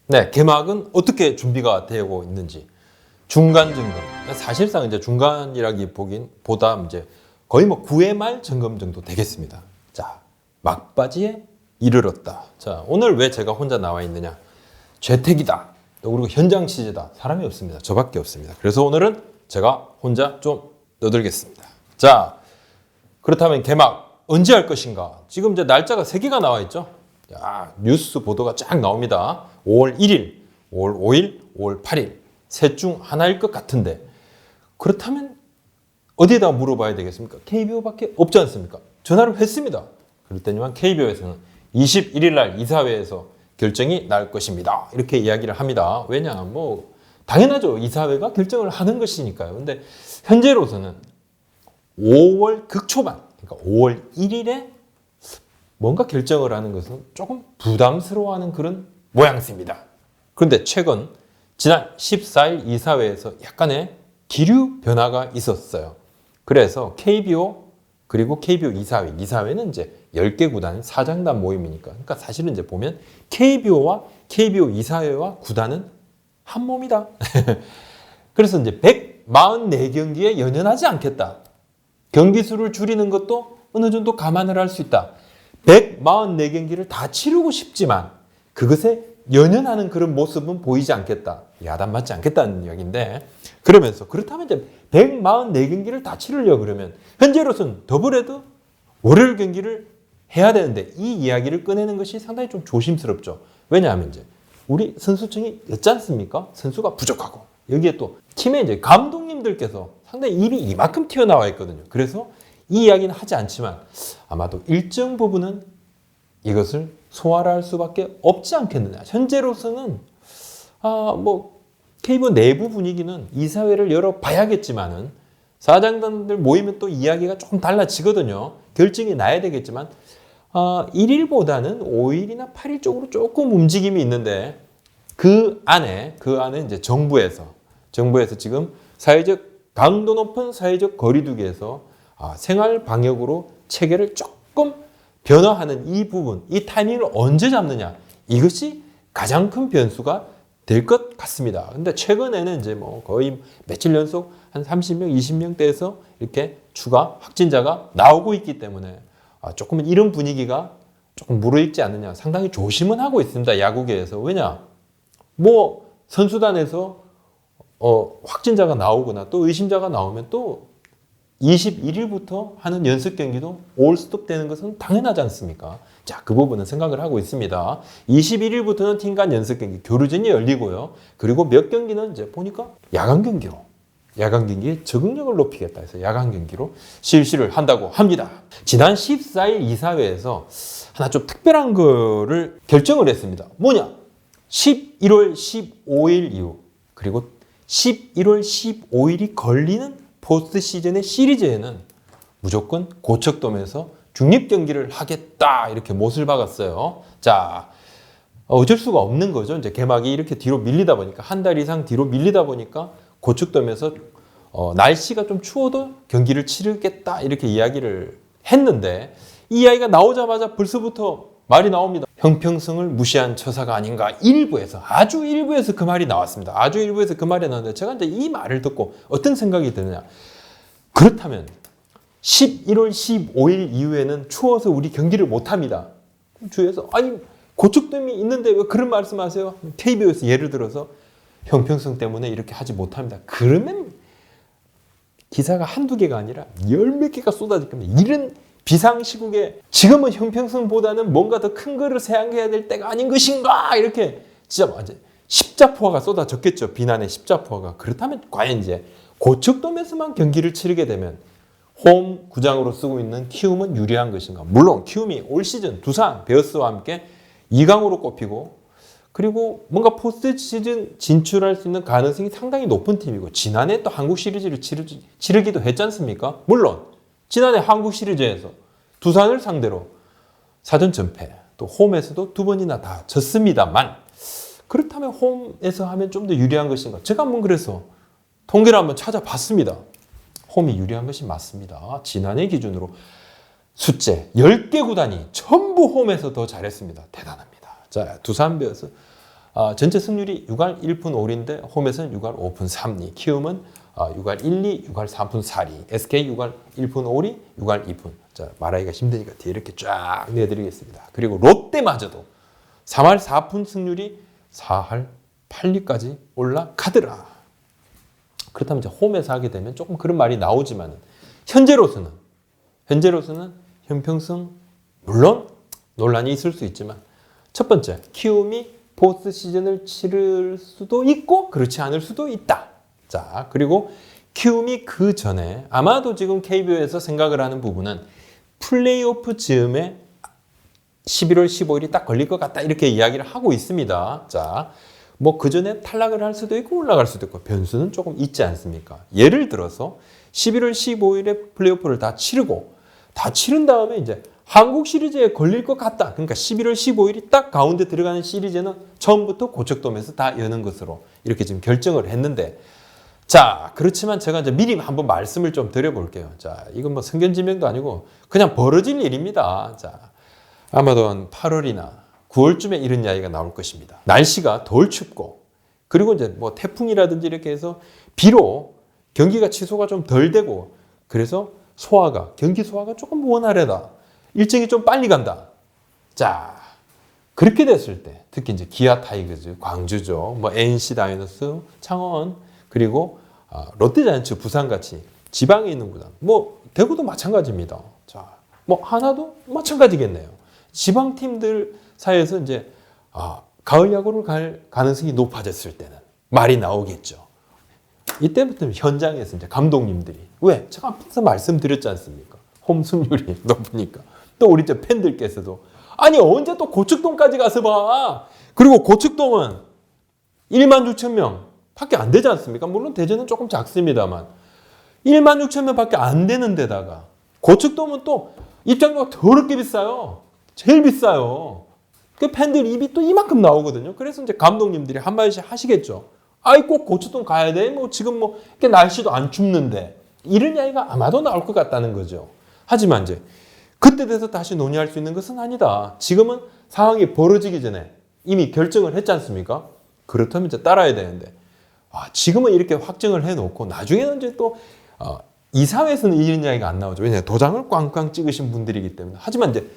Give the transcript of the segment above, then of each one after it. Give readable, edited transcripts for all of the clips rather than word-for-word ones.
네, 개막은 어떻게 준비가 되고 있는지 중간 점검. 사실상 이제 중간이라기 보다 이제 거의 뭐 9회 말 점검 정도 되겠습니다. 자, 막바지에 이르렀다. 자, 오늘 왜 제가 혼자 나와 있느냐? 재택이다. 또 그리고 현장 취재다. 사람이 없습니다. 저밖에 없습니다. 그래서 오늘은 제가 혼자 좀 떠들겠습니다. 자, 그렇다면 개막 언제 할 것인가? 지금 이제 날짜가 3개가 나와 있죠. 야, 뉴스 보도가 쫙 나옵니다. 5월 1일, 5월 5일, 5월 8일. 셋 중 하나일 것 같은데 그렇다면 어디에다 물어봐야 되겠습니까? KBO밖에 없지 않습니까? 전화를 했습니다. 그랬더니만 KBO에서는 21일 날 이사회에서 결정이 날 것입니다. 이렇게 이야기를 합니다. 왜냐? 뭐 당연하죠. 이사회가 결정을 하는 것이니까요. 근데 현재로서는 5월 극초반, 그러니까 5월 1일에 뭔가 결정을 하는 것은 조금 부담스러워하는 그런 모양새입니다. 그런데 최근 지난 14일 이사회에서 약간의 기류 변화가 있었어요. 그래서 KBO 그리고 KBO 이사회는 이제 10개 구단 사장단 모임이니까. 그러니까 사실은 이제 보면 KBO와 KBO 이사회와 구단은 한 몸이다. 그래서 이제 144경기에 연연하지 않겠다. 경기 수를 줄이는 것도 어느 정도 감안을 할 수 있다. 144경기를 다 치르고 싶지만 그것에 연연하는 그런 모습은 보이지 않겠다. 야단 맞지 않겠다는 이야기인데 그러면서 그렇다면 이제 144경기를 다 치르려고 그러면 현재로서는 더블헤드 월요일 경기를 해야 되는데 이 이야기를 꺼내는 것이 상당히 좀 조심스럽죠. 왜냐하면 이제 우리 선수층이 였지 않습니까? 선수가 부족하고 여기에 또 팀의 이제 감독님들께서 상당히 입이 이만큼 튀어나와 있거든요. 그래서 이 이야기는 하지 않지만 아마도 일정 부분은 이것을 소화를 할 수밖에 없지 않겠느냐. 현재로서는 뭐 KBO 내부 분위기는 이사회를 열어봐야겠지만은 사장단들 모이면 또 이야기가 조금 달라지거든요. 결정이 나야 되겠지만 1일보다는 5일이나 8일 쪽으로 조금 움직임이 있는데 그 안에 이제 정부에서 지금 강도 높은 사회적 거리두기에서 생활 방역으로 체계를 조금 변화하는 이 부분, 이 타이밍을 언제 잡느냐 이것이 가장 큰 변수가 될 것 같습니다. 근데 최근에는 이제 뭐 거의 며칠 연속 한 30명, 20명대에서 이렇게 추가 확진자가 나오고 있기 때문에 조금은 이런 분위기가 조금 무르익지 않느냐 상당히 조심은 하고 있습니다. 야구계에서. 왜냐? 뭐 선수단에서 확진자가 나오거나 또 의심자가 나오면 또 21일부터 하는 연습 경기도 올 스톱 되는 것은 당연하지 않습니까? 자, 그 부분은 생각을 하고 있습니다. 21일부터는 팀 간 연습 경기, 교류전이 열리고요. 그리고 몇 경기는 이제 보니까 야간 경기의 적응력을 높이겠다 해서 야간 경기로 실시를 한다고 합니다. 지난 14일 이사회에서 하나 좀 특별한 거를 결정을 했습니다. 뭐냐? 11월 15일 이후 그리고 11월 15일이 걸리는 포스트 시즌의 시리즈에는 무조건 고척돔에서 중립 경기를 하겠다 이렇게 못을 박았어요. 자, 어쩔 수가 없는 거죠. 이제 개막이 이렇게 뒤로 밀리다 보니까 한 달 이상 뒤로 밀리다 보니까 고척돔에서 날씨가 좀 추워도 경기를 치르겠다 이렇게 이야기를 했는데 이 이야기가 나오자마자 벌써부터 말이 나옵니다. 형평성을 무시한 처사가 아닌가. 아주 일부에서 그 말이 나왔습니다. 아주 일부에서 그 말이 나왔는데 제가 이제 이 말을 듣고 어떤 생각이 드느냐. 그렇다면 11월 15일 이후에는 추워서 우리 경기를 못합니다. 주위에서 아니 고척돔이 있는데 왜 그런 말씀하세요? KBO에서 예를 들어서 형평성 때문에 이렇게 하지 못합니다. 그러면 기사가 한두 개가 아니라 10몇 개가 쏟아질 겁니다. 이런 비상시국에 지금은 형평성보다는 뭔가 더 큰 거를 생각해야 될 때가 아닌 것인가 이렇게 진짜 완전 십자포화가 쏟아졌겠죠. 비난의 십자포화가. 그렇다면 과연 이제 고척돔에서만 경기를 치르게 되면 홈 구장으로 쓰고 있는 키움은 유리한 것인가. 물론 키움이 올 시즌 두산 베어스와 함께 2강으로 꼽히고 그리고 뭔가 포스트 시즌 진출할 수 있는 가능성이 상당히 높은 팀이고 지난해 또 한국 시리즈를 치르기도 했지 않습니까? 물론 지난해 한국 시리즈에서 두산을 상대로 사전 전패, 또 홈에서도 2번이나 다 졌습니다만 그렇다면 홈에서 하면 좀 더 유리한 것인가? 제가 한번 그래서 통계를 한번 찾아봤습니다. 홈이 유리한 것이 맞습니다. 지난해 기준으로 숫째 10개 구단이 전부 홈에서 더 잘했습니다. 대단합니다. 자, 두산 베어스 전체 승률이 6할 1푼 5리인데 홈에서는 6할 5푼 3리, 키움은 6할 1리, 6할 4푼 4리, SK 6할 1푼 5리, 6할 2푼. 자, 말하기가 힘드니까 뒤에 이렇게 쫙 내드리겠습니다. 그리고 롯데마저도 3할 4푼 승률이 4할 8리까지 올라가더라. 그렇다면 이제 홈에서 하게 되면 조금 그런 말이 나오지만 현재로서는 현평승 물론 논란이 있을 수 있지만 첫 번째, 키움이 포스트 시즌을 치를 수도 있고 그렇지 않을 수도 있다. 자, 그리고 키움이 그 전에 아마도 지금 KBO에서 생각을 하는 부분은 플레이오프 즈음에 11월 15일이 딱 걸릴 것 같다 이렇게 이야기를 하고 있습니다. 자, 뭐 그 전에 탈락을 할 수도 있고 올라갈 수도 있고 변수는 조금 있지 않습니까? 예를 들어서 11월 15일에 플레이오프를 다 치른 다음에 이제 한국 시리즈에 걸릴 것 같다. 그러니까 11월 15일이 딱 가운데 들어가는 시리즈는 처음부터 고척돔에서 다 여는 것으로 이렇게 지금 결정을 했는데, 자, 그렇지만 제가 이제 미리 한번 말씀을 좀 드려볼게요. 자, 이건 뭐 성견지명도 아니고 그냥 벌어질 일입니다. 자, 아마도 한 8월이나 9월쯤에 이런 이야기가 나올 것입니다. 날씨가 덜 춥고, 그리고 이제 뭐 태풍이라든지 이렇게 해서 비로 경기가 취소가 좀 덜 되고, 그래서 경기 소화가 조금 원활하다. 일정이 좀 빨리 간다. 자, 그렇게 됐을 때, 특히 이제 기아 타이거즈, 광주죠. 뭐 NC 다이노스, 창원, 그리고 롯데자이언츠, 부산같이 지방에 있는 구단, 뭐 대구도 마찬가지입니다. 자, 뭐 하나도 마찬가지겠네요. 지방 팀들 사이에서 이제 가을 야구를 갈 가능성이 높아졌을 때는 말이 나오겠죠. 이때부터 현장에서 이제 감독님들이 왜 제가 앞에서 말씀드렸지 않습니까? 홈 승률이 높으니까 또 우리 이제 팬들께서도 아니 언제 또 고척돔까지 가서 봐. 그리고 고척돔은 1만 6천 명 밖에 안 되지 않습니까? 물론 대전은 조금 작습니다만 1만 6천 명 밖에 안 되는 데다가 고척돔은 또 입장료가 더럽게 비싸요. 제일 비싸요. 그 팬들 입이 또 이만큼 나오거든요. 그래서 이제 감독님들이 한마디씩 하시겠죠. 아이 꼭 고척돔 가야 돼. 뭐 지금 뭐 이렇게 날씨도 안 춥는데 이런 이야기가 아마도 나올 것 같다는 거죠. 하지만 이제 그때 돼서 다시 논의할 수 있는 것은 아니다. 지금은 상황이 벌어지기 전에 이미 결정을 했지 않습니까? 그렇다면 이제 따라야 되는데 지금은 이렇게 확정을 해놓고 나중에는 이제 또 이사회에서는 이런 이야기가 안 나오죠. 왜냐하면 도장을 꽝꽝 찍으신 분들이기 때문에. 하지만 이제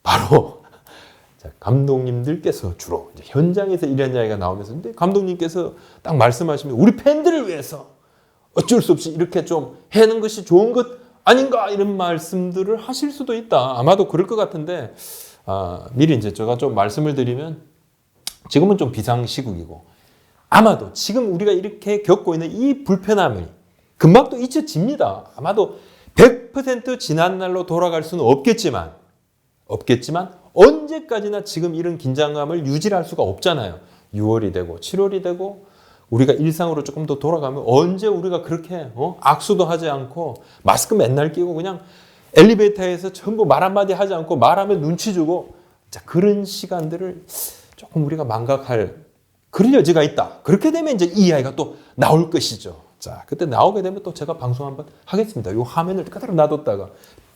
바로 감독님들께서 주로 이제 현장에서 이런 이야기가 나오면서 근데 감독님께서 딱 말씀하시면 우리 팬들을 위해서 어쩔 수 없이 이렇게 좀 해는 것이 좋은 것 아닌가 이런 말씀들을 하실 수도 있다. 아마도 그럴 것 같은데 미리 이제 제가 좀 말씀을 드리면 지금은 좀 비상시국이고 아마도 지금 우리가 이렇게 겪고 있는 이 불편함이 금방 또 잊혀집니다. 아마도 100% 지난 날로 돌아갈 수는 없겠지만 언제까지나 지금 이런 긴장감을 유지할 수가 없잖아요. 6월이 되고 7월이 되고 우리가 일상으로 조금 더 돌아가면 언제 우리가 그렇게 악수도 하지 않고 마스크 맨날 끼고 그냥 엘리베이터에서 전부 말 한마디 하지 않고 말하면 눈치 주고 자, 그런 시간들을 조금 우리가 망각할 그런 여지가 있다. 그렇게 되면 이제 이 이야기가 또 나올 것이죠. 자, 그때 나오게 되면 또 제가 방송 한번 하겠습니다. 이 화면을 그대로 놔뒀다가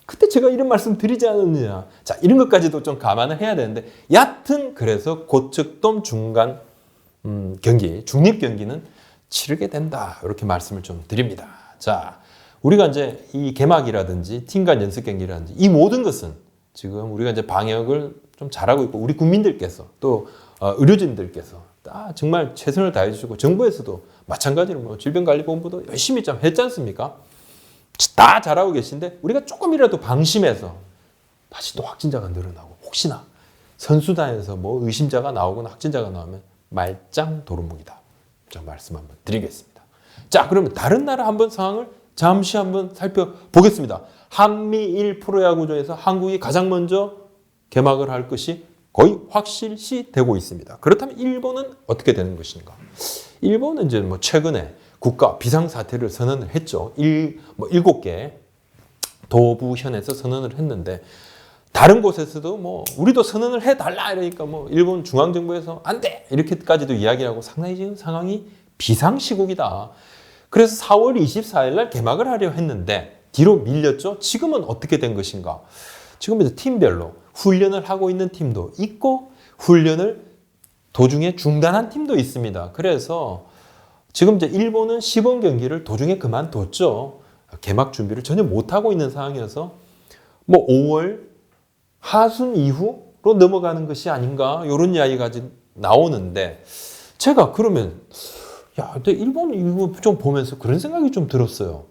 그때 제가 이런 말씀 드리지 않았느냐. 자, 이런 것까지도 좀 감안을 해야 되는데 여하튼 그래서 고척돔 중간 경기, 중립 경기는 치르게 된다. 이렇게 말씀을 좀 드립니다. 자, 우리가 이제 이 개막이라든지 팀 간 연습 경기라든지 이 모든 것은 지금 우리가 이제 방역을 좀 잘하고 있고 우리 국민들께서 또 의료진들께서 다 정말 최선을 다해 주시고 정부에서도 마찬가지로 뭐 질병관리본부도 열심히 좀 했지 않습니까? 다 잘하고 계신데 우리가 조금이라도 방심해서 다시 또 확진자가 늘어나고 혹시나 선수단에서 뭐 의심자가 나오거나 확진자가 나오면 말짱 도루묵이다. 제가 말씀 한번 드리겠습니다. 자, 그러면 다른 나라 한번 상황을 잠시 한번 살펴보겠습니다. 한미일 프로야구전에서 한국이 가장 먼저 개막을 할 것이 거의 확실시 되고 있습니다. 그렇다면 일본은 어떻게 되는 것인가? 일본은 이제 뭐 최근에 국가 비상사태를 선언을 했죠. 7개 도부현에서 선언을 했는데 다른 곳에서도 뭐 우리도 선언을 해달라 이러니까 뭐 일본 중앙정부에서 안 돼! 이렇게까지도 이야기하고 상당히 지금 상황이 비상시국이다. 그래서 4월 24일 날 개막을 하려 했는데 뒤로 밀렸죠. 지금은 어떻게 된 것인가? 지금 이제 팀별로 훈련을 하고 있는 팀도 있고 훈련을 도중에 중단한 팀도 있습니다. 그래서 지금 이제 일본은 시범 경기를 도중에 그만뒀죠. 개막 준비를 전혀 못하고 있는 상황이어서 뭐 5월 하순 이후로 넘어가는 것이 아닌가 이런 이야기가 나오는데 제가 그러면 근데 일본 이거 좀 보면서 그런 생각이 좀 들었어요.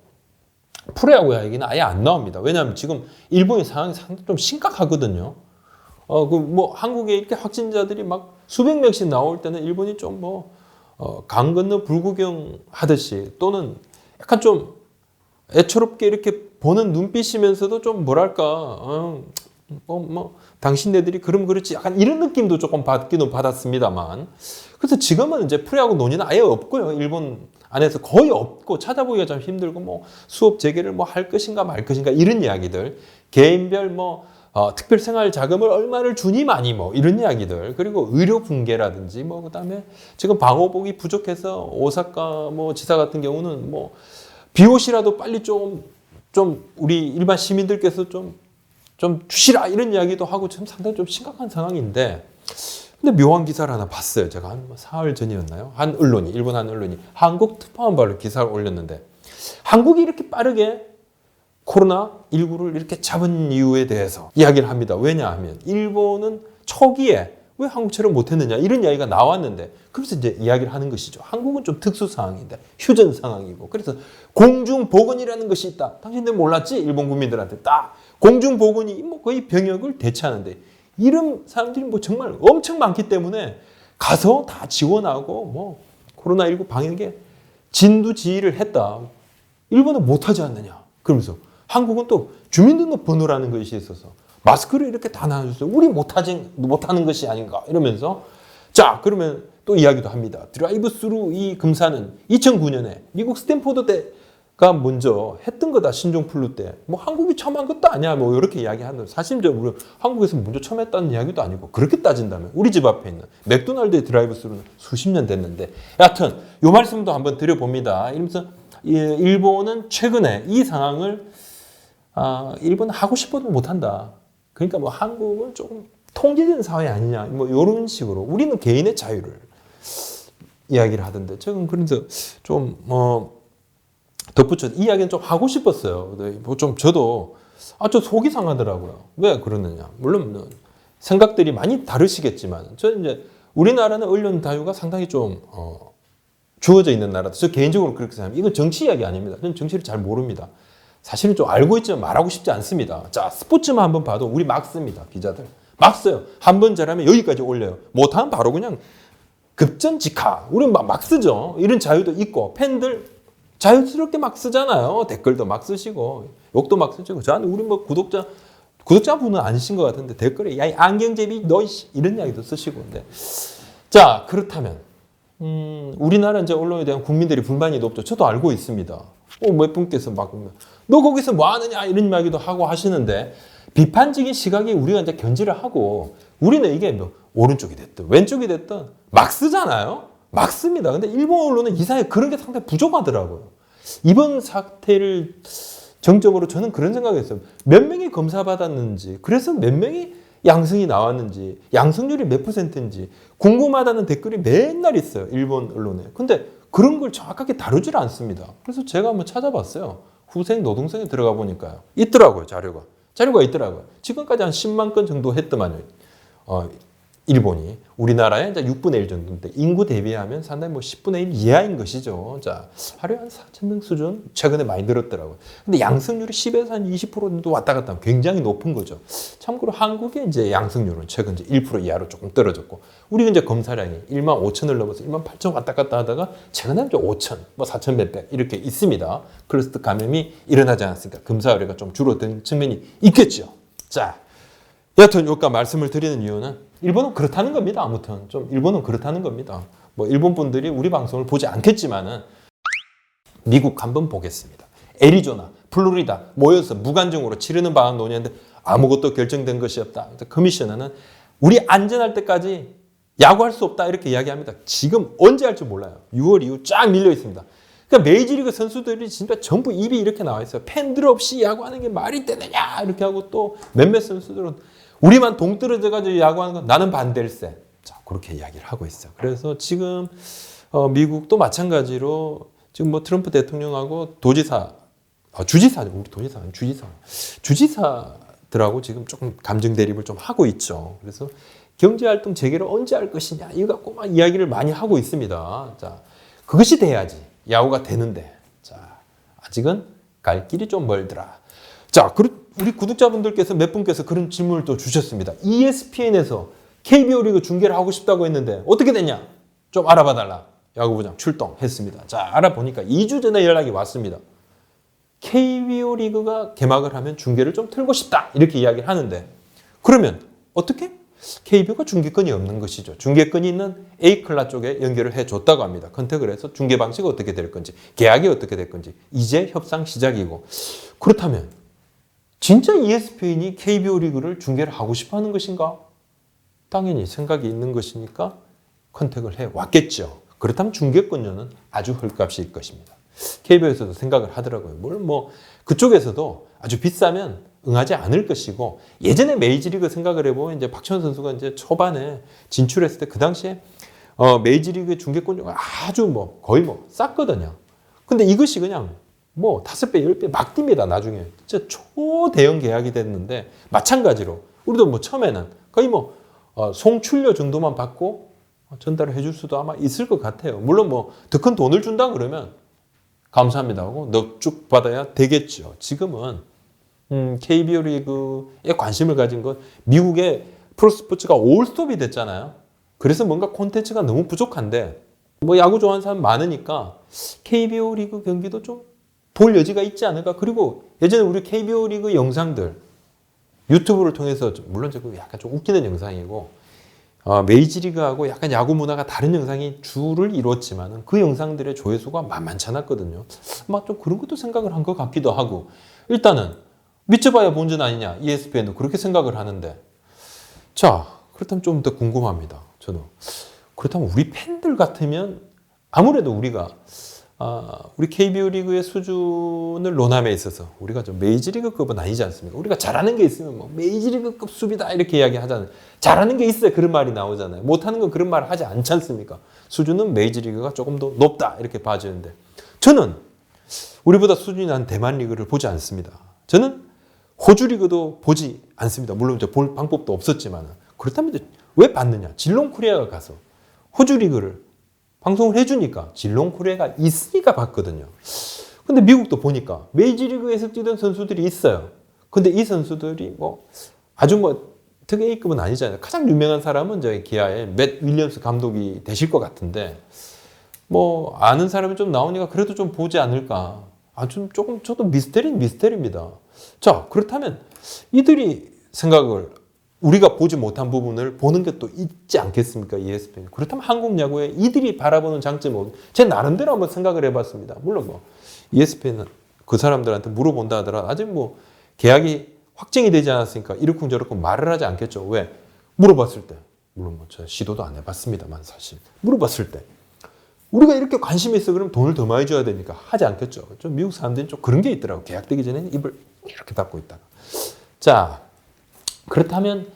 프로야구 이야기는 아예 안 나옵니다. 왜냐하면 지금 일본의 상황이 상당히 좀 심각하거든요. 뭐 한국에 이렇게 확진자들이 막 수백 명씩 나올 때는 일본이 좀 강 건너 불구경 하듯이 또는 약간 좀 애처롭게 이렇게 보는 눈빛이면서도 좀 뭐랄까 당신네들이 그럼 그렇지 약간 이런 느낌도 조금 받기도 받았습니다만 그래서 지금은 이제 프로야구 논의는 아예 없고요. 일본 안에서 거의 없고 찾아보기가 좀 힘들고 뭐 수업 재개를 뭐 할 것인가 말 것인가 이런 이야기들 개인별 특별 생활 자금을 얼마를 주니 많이 이런 이야기들 그리고 의료 붕괴라든지 그다음에 지금 방호복이 부족해서 오사카 지사 같은 경우는 비옷이라도 빨리 좀 우리 일반 시민들께서 좀 주시라 이런 이야기도 하고 지금 상당히 좀 심각한 상황인데 근데 묘한 기사를 하나 봤어요. 제가 한 사흘 전이었나요? 일본 한 언론이 한국 특파원발로 기사를 올렸는데 한국이 이렇게 빠르게 코로나19를 이렇게 잡은 이유에 대해서 이야기를 합니다. 왜냐하면 일본은 초기에 왜 한국처럼 못했느냐 이런 이야기가 나왔는데 그래서 이제 이야기를 하는 것이죠. 한국은 좀 특수 상황인데 휴전 상황이고 그래서 공중보건이라는 것이 있다. 당신들 몰랐지? 일본 국민들한테 딱 공중보건이 거의 병역을 대체하는데 이런 사람들이 정말 엄청 많기 때문에 가서 다 지원하고 코로나19 방역에 진두지휘를 했다. 일본은 못하지 않느냐. 그러면서 한국은 또 주민등록번호라는 것이 있어서 마스크를 이렇게 다 나눠줬어요. 우리 못하는 것이 아닌가 이러면서 자 그러면 또 이야기도 합니다. 드라이브 스루 이 검사는 2009년에 미국 스탠포드 대가 먼저 했던 거다. 신종플루 때. 한국이 처음 한 것도 아니야. 이렇게 이야기하는 사실 우리 한국에서 먼저 처음 했다는 이야기도 아니고 그렇게 따진다면 우리 집 앞에 있는 맥도날드의 드라이브 스루는 수십 년 됐는데 여하튼 이 말씀도 한번 드려봅니다. 이러면서 일본은 최근에 이 상황을 일본은 하고 싶어도 못한다. 그러니까 한국은 조금 통제된 사회 아니냐. 이런 식으로 우리는 개인의 자유를 이야기를 하던데 저는 그래서 좀 덧붙여 이 이야기는 좀 하고 싶었어요. 좀 저도 저 속이 상하더라고요. 왜 그러느냐. 물론 생각들이 많이 다르시겠지만 저는 이제 우리나라는 언론 자유가 상당히 좀 주어져 있는 나라다. 저 개인적으로 그렇게 생각합니다. 이건 정치 이야기 아닙니다. 저는 정치를 잘 모릅니다. 사실은 좀 알고 있지만 말하고 싶지 않습니다. 자, 스포츠만 한번 봐도 우리 막 씁니다. 기자들. 막 써요. 한 번 잘하면 여기까지 올려요. 못하면 바로 그냥 급전직하. 우리는 막 쓰죠. 이런 자유도 있고 팬들 자유스럽게 막 쓰잖아요. 댓글도 막 쓰시고 욕도 막 쓰시고 저는 우리 구독자분은 아니신 것 같은데 댓글에 야, 이 안경제비 너 이런 이야기도 쓰시고 근데 자, 그렇다면 우리나라 이제 언론에 대한 국민들이 불만이 높죠. 저도 알고 있습니다. 몇 분께서 너 거기서 뭐 하느냐 이런 이야기도 하고 하시는데 비판적인 시각이 우리가 이제 견지를 하고 우리는 이게 오른쪽이 됐든 왼쪽이 됐든 막 쓰잖아요. 막 씁니다. 근데 일본 언론은 이상하게 그런 게 상당히 부족하더라고요. 이번 사태를 정점으로 저는 그런 생각했어요. 몇 명이 검사 받았는지 그래서 몇 명이 양성이 나왔는지 양성률이 몇 %인지 궁금하다는 댓글이 맨날 있어요. 일본 언론에. 근데 그런 걸 정확하게 다루질 않습니다. 그래서 제가 한번 찾아봤어요. 후생 노동성에 들어가 보니까요. 있더라고요. 자료가 있더라고요. 지금까지 한 10만 건 정도 했더만요. 일본이 우리나라의 이제 6분의 1 정도인데 인구 대비하면 상당히 10분의 1 이하인 것이죠. 자, 하루에 한 4,000명 수준 최근에 많이 늘었더라고요. 근데 양성률이 10에서 한 20% 정도 왔다 갔다 하면 굉장히 높은 거죠. 참고로 한국의 이제 양성률은 최근 이제 1% 이하로 조금 떨어졌고 우리 이제 검사량이 1만 5천을 넘어서 1만 8천 왔다 갔다 하다가 최근에 이제 5천, 4천 몇백 이렇게 있습니다. 클러스터 감염이 일어나지 않았으니까 검사 의뢰가 좀 줄어든 측면이 있겠죠. 자, 여하튼 여기까 말씀을 드리는 이유는 일본은 그렇다는 겁니다. 아무튼 좀 일본은 그렇다는 겁니다. 일본 분들이 우리 방송을 보지 않겠지만은 미국 한번 보겠습니다. 애리조나, 플로리다 모여서 무관중으로 치르는 방안 논의했는데 아무것도 결정된 것이 없다. 커미셔너는 우리 안전할 때까지 야구할 수 없다 이렇게 이야기합니다. 지금 언제 할지 몰라요. 6월 이후 쫙 밀려 있습니다. 그러니까 메이저리그 선수들이 진짜 전부 입이 이렇게 나와 있어요. 팬들 없이 야구하는 게 말이 되느냐 이렇게 하고 또 몇몇 선수들은 우리만 동떨어져가지고 야구하는 건 나는 반댈세. 자, 그렇게 이야기를 하고 있어요. 그래서 지금 미국도 마찬가지로 지금 뭐 트럼프 대통령하고 주지사들하고 지금 조금 감정 대립을 좀 하고 있죠. 그래서 경제활동 재개를 언제 할 것이냐 이거 갖고 막 이야기를 많이 하고 있습니다. 자, 그것이 돼야지 야후가 되는데, 자, 아직은 갈 길이 좀 멀더라. 자, 우리 구독자분들께서 몇 분께서 그런 질문을 또 주셨습니다. ESPN에서 KBO 리그 중계를 하고 싶다고 했는데 어떻게 됐냐? 좀 알아봐 달라. 야구부장 출동했습니다. 자, 알아보니까 2주 전에 연락이 왔습니다. KBO 리그가 개막을 하면 중계를 좀 틀고 싶다 이렇게 이야기를 하는데, 그러면 어떻게? KBO가 중계권이 없는 것이죠. 중계권이 있는 A클라 쪽에 연결을 해줬다고 합니다. 컨택을 해서 중계 방식이 어떻게 될 건지, 계약이 어떻게 될 건지 이제 협상 시작이고, 그렇다면 진짜 ESPN이 KBO 리그를 중계를 하고 싶어 하는 것인가? 당연히 생각이 있는 것이니까 컨택을 해왔겠죠. 그렇다면 중계권료는 아주 헐값일 것입니다. KBO에서도 생각을 하더라고요. 물론 뭐 그쪽에서도 아주 비싸면 응하지 않을 것이고, 예전에 메이저리그 생각을 해보면 이제 박찬호 선수가 이제 초반에 진출했을 때 그 당시에 메이저리그 중계권료가 아주 뭐 거의 뭐 쌌거든요. 근데 이것이 그냥 뭐 5배, 10배 막 뜁니다. 나중에 진짜 초대형 계약이 됐는데, 마찬가지로 우리도 뭐 처음에는 거의 뭐 송출료 정도만 받고 전달을 해줄 수도 아마 있을 것 같아요. 물론 뭐 더 큰 돈을 준다 그러면 감사합니다 하고 넙죽 받아야 되겠죠. 지금은 KBO 리그에 관심을 가진 건 미국의 프로스포츠가 올스톱이 됐잖아요. 그래서 뭔가 콘텐츠가 너무 부족한데, 뭐 야구 좋아하는 사람 많으니까 KBO 리그 경기도 좀 볼 여지가 있지 않을까. 그리고 예전에 우리 KBO 리그 영상들 유튜브를 통해서, 물론 약간 좀 웃기는 영상이고 메이저리그하고 약간 야구 문화가 다른 영상이 주를 이뤘지만 그 영상들의 조회수가 만만치 않았거든요. 막 좀 그런 것도 생각을 한 것 같기도 하고, 일단은 미쳐봐야 본전 아니냐, ESPN도 그렇게 생각을 하는데, 자, 그렇다면 좀 더 궁금합니다. 저는 그렇다면 우리 팬들 같으면 아무래도 우리가 우리 KBO 리그의 수준을 논함에 있어서 우리가 좀 메이저리그급은 아니지 않습니까? 우리가 잘하는 게 있으면 뭐 메이저리그급 수비다 이렇게 이야기하잖아요. 잘하는 게 있어야 그런 말이 나오잖아요. 못하는 건 그런 말을 하지 않지 않습니까? 수준은 메이저리그가 조금 더 높다 이렇게 봐지는데, 저는 우리보다 수준이 난 대만 리그를 보지 않습니다. 저는 호주 리그도 보지 않습니다. 물론 이제 볼 방법도 없었지만, 그렇다면 왜 봤느냐? 질롱 코리아가 가서 호주 리그를 방송을 해주니까 질롱 코리아가 있으니까 봤거든요. 근데 미국도 보니까 메이저리그에서 뛰던 선수들이 있어요. 근데 이 선수들이 뭐 아주 뭐 특 A급은 아니잖아요. 가장 유명한 사람은 저희 기아의 맷 윌리엄스 감독이 되실 것 같은데, 뭐 아는 사람이 좀 나오니까 그래도 좀 보지 않을까. 조금 저도 미스테리입니다. 자, 그렇다면 이들이 생각을, 우리가 보지 못한 부분을 보는 게 또 있지 않겠습니까? ESPN. 그렇다면 한국 야구에 이들이 바라보는 장점은, 제 나름대로 한번 생각을 해봤습니다. 물론 뭐 ESPN은 그 사람들한테 물어본다 하더라도 아직 뭐 계약이 확정이 되지 않았으니까 이렇쿵저렇쿵 말을 하지 않겠죠. 왜? 물어봤을 때, 물론 뭐 제가 시도도 안 해봤습니다만, 사실 물어봤을 때 우리가 이렇게 관심이 있어 그러면 돈을 더 많이 줘야 되니까 하지 않겠죠. 좀 미국 사람들은 좀 그런 게 있더라고. 계약되기 전에 입을 이렇게 닫고 있다가. 자, 그렇다면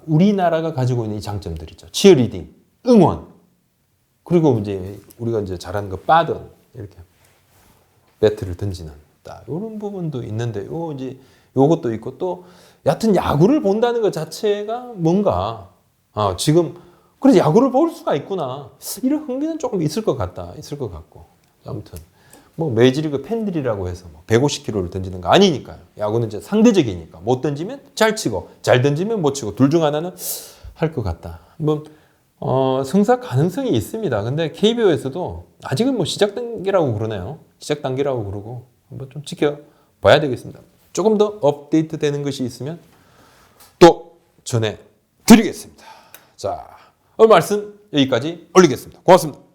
우리나라가 가지고 있는 이 장점들 있죠. 치어리딩, 응원, 그리고 이제 우리가 이제 잘하는 거 빠던 이렇게 배트를 던지는 이런 부분도 있는데, 이제 요것도 있고, 또 여하튼 야구를 본다는 것 자체가 뭔가 지금 그래서 야구를 볼 수가 있구나, 이런 흥미는 조금 있을 것 같고, 아무튼 뭐 메이저리그 팬들이라고 해서 뭐 150km를 던지는 거 아니니까요. 야구는 이제 상대적이니까 못 던지면 잘 치고 잘 던지면 못 치고 둘 중 하나는 할 것 같다. 뭐 성사 가능성이 있습니다. 근데 KBO에서도 아직은 뭐 시작 단계라고 그러네요. 시작 단계라고 그러고 한번 좀 지켜봐야 되겠습니다. 조금 더 업데이트 되는 것이 있으면 또 전해드리겠습니다. 자, 오늘 말씀 여기까지 올리겠습니다. 고맙습니다.